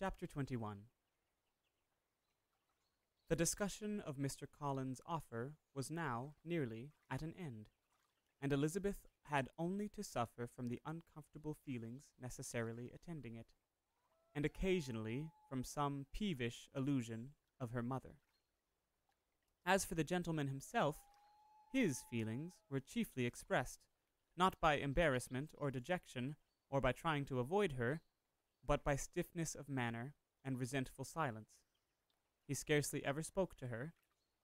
Chapter 21. The discussion of Mr. Collins's offer was now nearly at an end, and Elizabeth had only to suffer from the uncomfortable feelings necessarily attending it, and occasionally from some peevish allusion of her mother. As for the gentleman himself, his feelings were chiefly expressed, not by embarrassment or dejection, or by trying to avoid her, but by stiffness of manner and resentful silence. He scarcely ever spoke to her,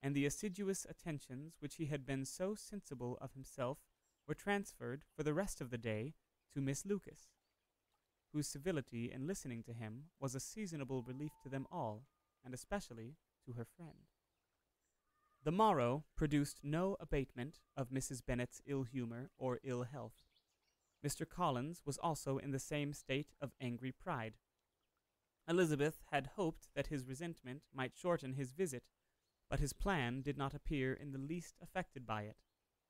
and the assiduous attentions which he had been so sensible of himself were transferred for the rest of the day to Miss Lucas, whose civility in listening to him was a seasonable relief to them all, and especially to her friend. The morrow produced no abatement of Mrs. Bennet's ill humor or ill health. Mr. Collins was also in the same state of angry pride. Elizabeth had hoped that his resentment might shorten his visit, but his plan did not appear in the least affected by it.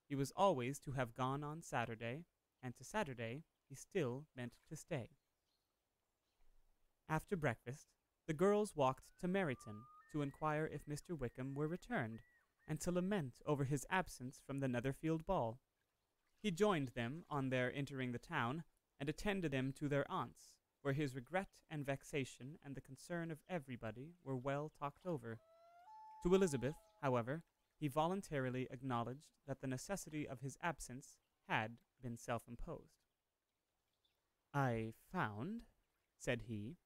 He was always to have gone on Saturday, and to Saturday he still meant to stay. After breakfast, the girls walked to Meryton to inquire if Mr. Wickham were returned, and to lament over his absence from the Netherfield ball. He joined them on their entering the town, and attended them to their aunt's, where his regret and vexation and the concern of everybody were well talked over. To Elizabeth, however, he voluntarily acknowledged that the necessity of his absence had been self-imposed. "I found," said he,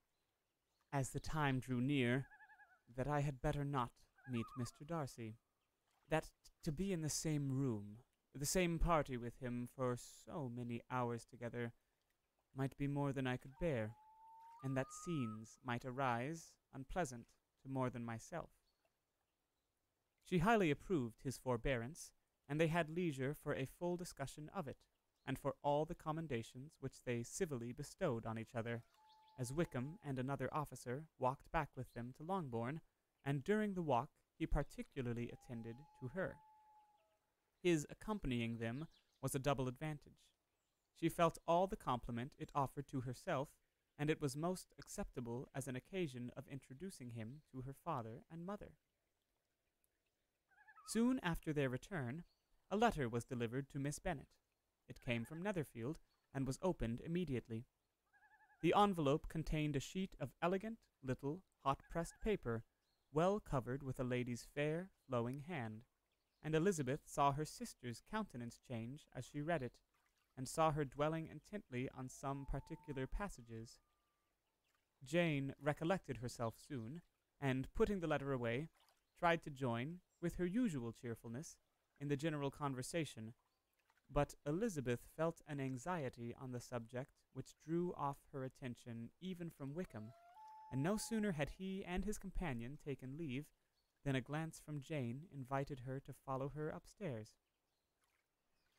"as the time drew near, that I had better not meet Mr. Darcy, that to be in the same room, the same party with him for so many hours together, might be more than I could bear, and that scenes might arise unpleasant to more than myself." She highly approved his forbearance, and they had leisure for a full discussion of it, and for all the commendations which they civilly bestowed on each other, as Wickham and another officer walked back with them to Longbourn, and during the walk he particularly attended to her. His accompanying them was a double advantage. She felt all the compliment it offered to herself, and it was most acceptable as an occasion of introducing him to her father and mother. Soon after their return, a letter was delivered to Miss Bennet. It came from Netherfield, and was opened immediately. The envelope contained a sheet of elegant little hot-pressed paper, well covered with a lady's fair, flowing hand, and Elizabeth saw her sister's countenance change as she read it, and saw her dwelling intently on some particular passages. Jane recollected herself soon, and, putting the letter away, tried to join, with her usual cheerfulness, in the general conversation, but Elizabeth felt an anxiety on the subject which drew off her attention even from Wickham, and no sooner had he and his companion taken leave than a glance from Jane invited her to follow her upstairs.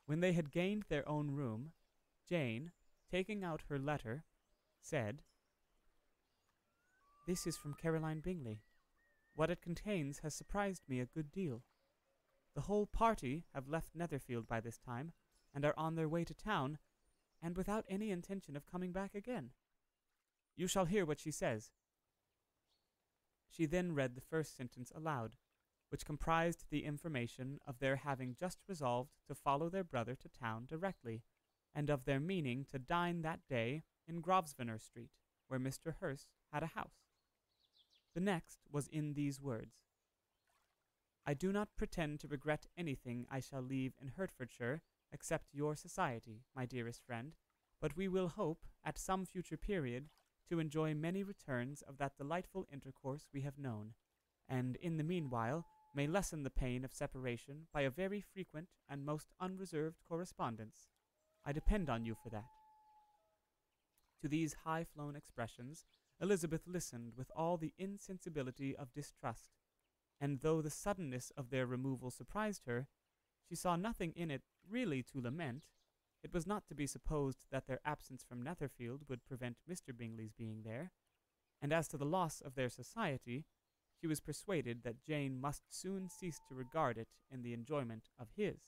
When they had gained their own room, Jane, taking out her letter, said, "This is from Caroline Bingley. What it contains has surprised me a good deal. The whole party have left Netherfield by this time, and are on their way to town, and without any intention of coming back again. You shall hear what she says." She then read the first sentence aloud, which comprised the information of their having just resolved to follow their brother to town directly, and of their meaning to dine that day in Grosvenor Street, where Mr. Hurst had a house. The next was in these words: "I do not pretend to regret anything I shall leave in Hertfordshire, except your society, my dearest friend, but we will hope, at some future period, to enjoy many returns of that delightful intercourse we have known, and in the meanwhile may lessen the pain of separation by a very frequent and most unreserved correspondence. I depend on you for that." To these high-flown expressions Elizabeth listened with all the insensibility of distrust, and though the suddenness of their removal surprised her, she saw nothing in it really to lament. It was not to be supposed that their absence from Netherfield would prevent Mr. Bingley's being there, and as to the loss of their society, she was persuaded that Jane must soon cease to regard it in the enjoyment of his.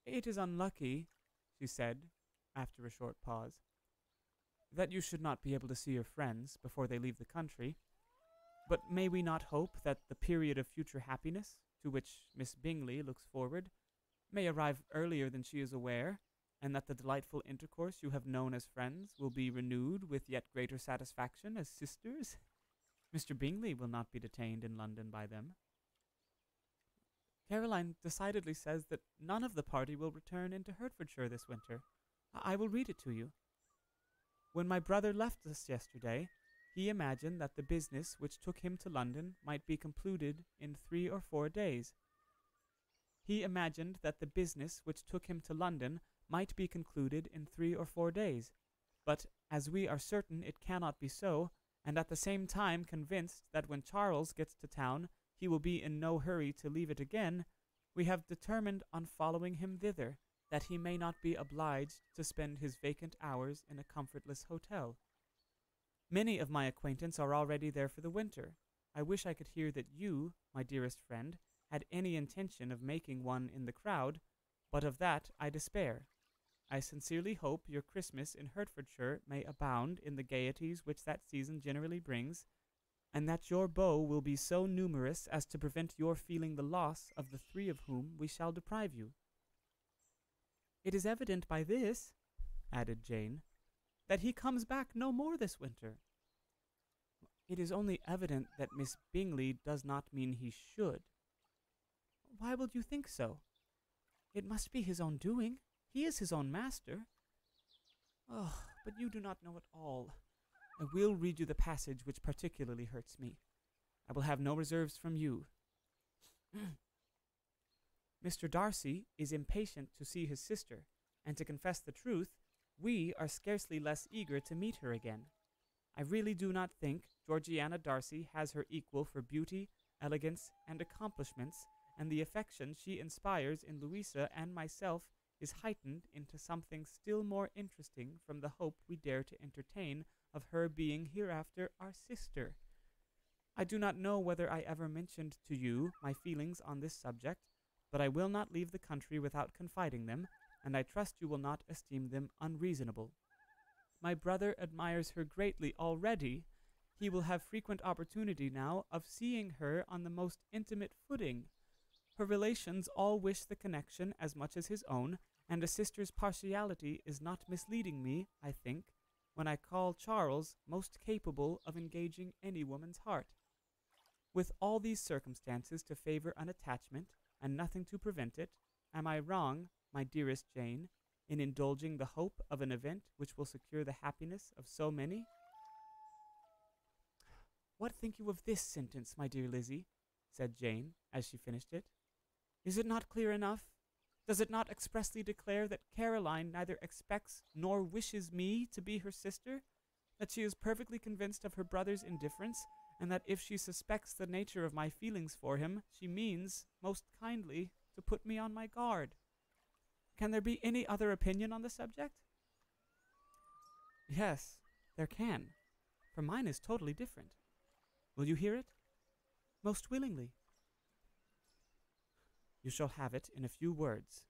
"It is unlucky," she said, after a short pause, "that you should not be able to see your friends before they leave the country. But may we not hope that the period of future happiness, to which Miss Bingley looks forward, may arrive earlier than she is aware, and that the delightful intercourse you have known as friends will be renewed with yet greater satisfaction as sisters? Mr. Bingley will not be detained in London by them." "Caroline decidedly says that none of the party will return into Hertfordshire this winter. I will read it to you. When my brother left us yesterday, he imagined that the business which took him to London might be concluded in 3 or 4 days. He imagined that the business which took him to London might be concluded in 3 or 4 days, but as we are certain it cannot be so, and at the same time convinced that when Charles gets to town he will be in no hurry to leave it again, we have determined on following him thither, that he may not be obliged to spend his vacant hours in a comfortless hotel. Many of my acquaintance are already there for the winter. I wish I could hear that you, my dearest friend, had any intention of making one in the crowd, but of that I despair. I sincerely hope your Christmas in Hertfordshire may abound in the gaieties which that season generally brings, and that your beaux will be so numerous as to prevent your feeling the loss of the 3 of whom we shall deprive you. It is evident by this," added Jane, "that he comes back no more this winter." "It is only evident that Miss Bingley does not mean he should." "Why will you think so?" "It must be his own doing. He is his own master." "Oh, but you do not know it all. I will read you the passage which particularly hurts me. I will have no reserves from you. Mr. Darcy is impatient to see his sister, and to confess the truth, we are scarcely less eager to meet her again. I really do not think Georgiana Darcy has her equal for beauty, elegance, and accomplishments, and the affection she inspires in Louisa and myself is heightened into something still more interesting from the hope we dare to entertain of her being hereafter our sister. I do not know whether I ever mentioned to you my feelings on this subject, but I will not leave the country without confiding them, and I trust you will not esteem them unreasonable. My brother admires her greatly already. He will have frequent opportunity now of seeing her on the most intimate footing. Her relations all wish the connection as much as his own, and a sister's partiality is not misleading me, I think, when I call Charles most capable of engaging any woman's heart. With all these circumstances to favor an attachment, and nothing to prevent it, am I wrong, my dearest Jane, in indulging the hope of an event which will secure the happiness of so many? What think you of this sentence, my dear Lizzie? Said Jane, as she finished it. Is it not clear enough? Does it not expressly declare that Caroline neither expects nor wishes me to be her sister, that she is perfectly convinced of her brother's indifference, and that if she suspects the nature of my feelings for him, she means, most kindly, to put me on my guard? Can there be any other opinion on the subject? Yes, there can, for mine is totally different. Will you hear it? Most willingly. You shall have it in a few words.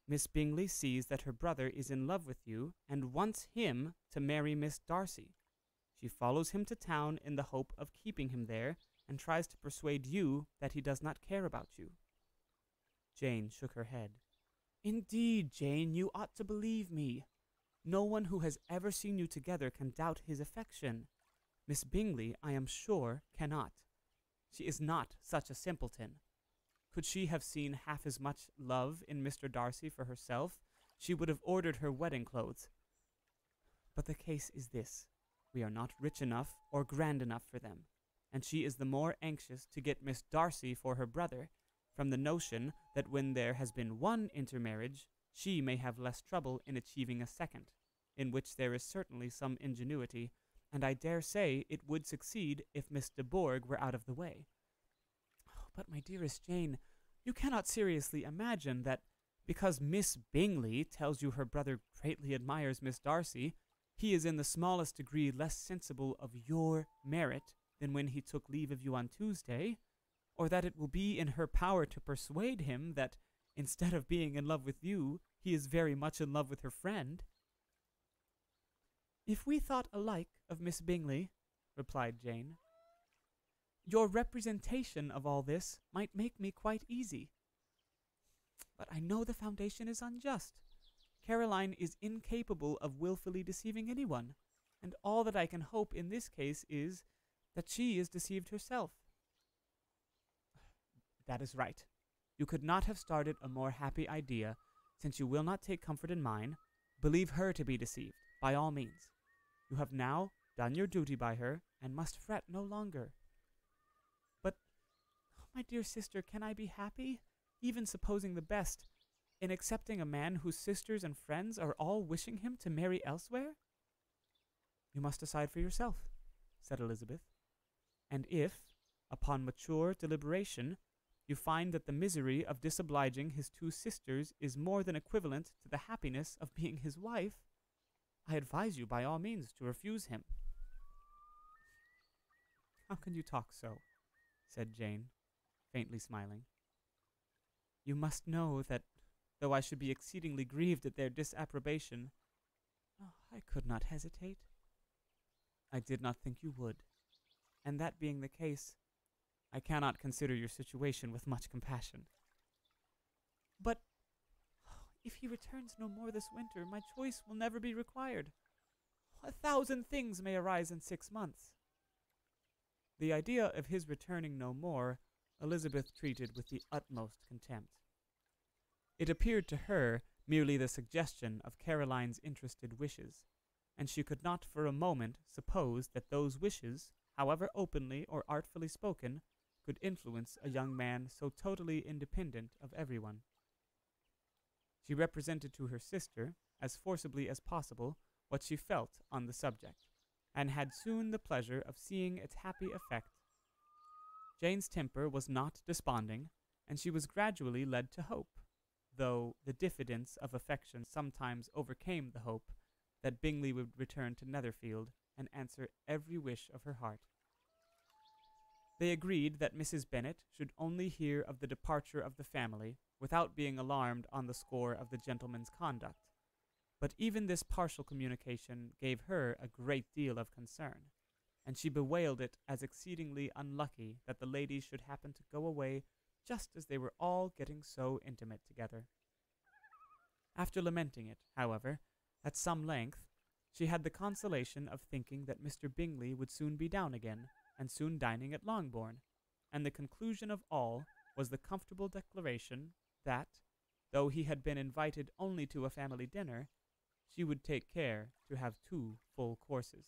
Miss Bingley sees that her brother is in love with you, and wants him to marry Miss Darcy. She follows him to town in the hope of keeping him there, and tries to persuade you that he does not care about you. Jane shook her head. Indeed, Jane, you ought to believe me. No one who has ever seen you together can doubt his affection. Miss Bingley, I am sure, cannot. She is not such a simpleton. Could she have seen half as much love in Mr. Darcy for herself, she would have ordered her wedding clothes. But the case is this. We are not rich enough or grand enough for them, and she is the more anxious to get Miss Darcy for her brother, from the notion that when there has been one intermarriage, she may have less trouble in achieving a second, in which there is certainly some ingenuity, and I dare say it would succeed if Miss de Bourgh were out of the way. But, my dearest Jane, you cannot seriously imagine that, because Miss Bingley tells you her brother greatly admires Miss Darcy, he is in the smallest degree less sensible of your merit than when he took leave of you on Tuesday, or that it will be in her power to persuade him that, instead of being in love with you, he is very much in love with her friend." "If we thought alike of Miss Bingley," replied Jane, "your representation of all this might make me quite easy. But I know the foundation is unjust. Caroline is incapable of wilfully deceiving anyone, and all that I can hope in this case is that she is deceived herself." "That is right. You could not have started a more happy idea. Since you will not take comfort in mine, believe her to be deceived, by all means. You have now done your duty by her, and must fret no longer." "But, my dear sister, can I be happy, even supposing the best, in accepting a man whose sisters and friends are all wishing him to marry elsewhere?" "You must decide for yourself," said Elizabeth. "And if, upon mature deliberation, you find that the misery of disobliging his two sisters is more than equivalent to the happiness of being his wife, I advise you by all means to refuse him." "How can you talk so?" said Jane, faintly smiling. "You must know that, though I should be exceedingly grieved at their disapprobation, I could not hesitate." "I did not think you would, and that being the case, I cannot consider your situation with much compassion." "But if he returns no more this winter, my choice will never be required. 1,000 things may arise in 6 months." The idea of his returning no more Elizabeth treated with the utmost contempt. It appeared to her merely the suggestion of Caroline's interested wishes, and she could not for a moment suppose that those wishes, however openly or artfully spoken, could influence a young man so totally independent of everyone. She represented to her sister, as forcibly as possible, what she felt on the subject, and had soon the pleasure of seeing its happy effect. Jane's temper was not desponding, and she was gradually led to hope, though the diffidence of affection sometimes overcame the hope, that Bingley would return to Netherfield and answer every wish of her heart. They agreed that Mrs. Bennet should only hear of the departure of the family without being alarmed on the score of the gentleman's conduct, but even this partial communication gave her a great deal of concern, and she bewailed it as exceedingly unlucky that the ladies should happen to go away just as they were all getting so intimate together. After lamenting it, however, at some length, she had the consolation of thinking that Mr. Bingley would soon be down again, and soon dining at Longbourn, and the conclusion of all was the comfortable declaration that, though he had been invited only to a family dinner, she would take care to have 2 full courses.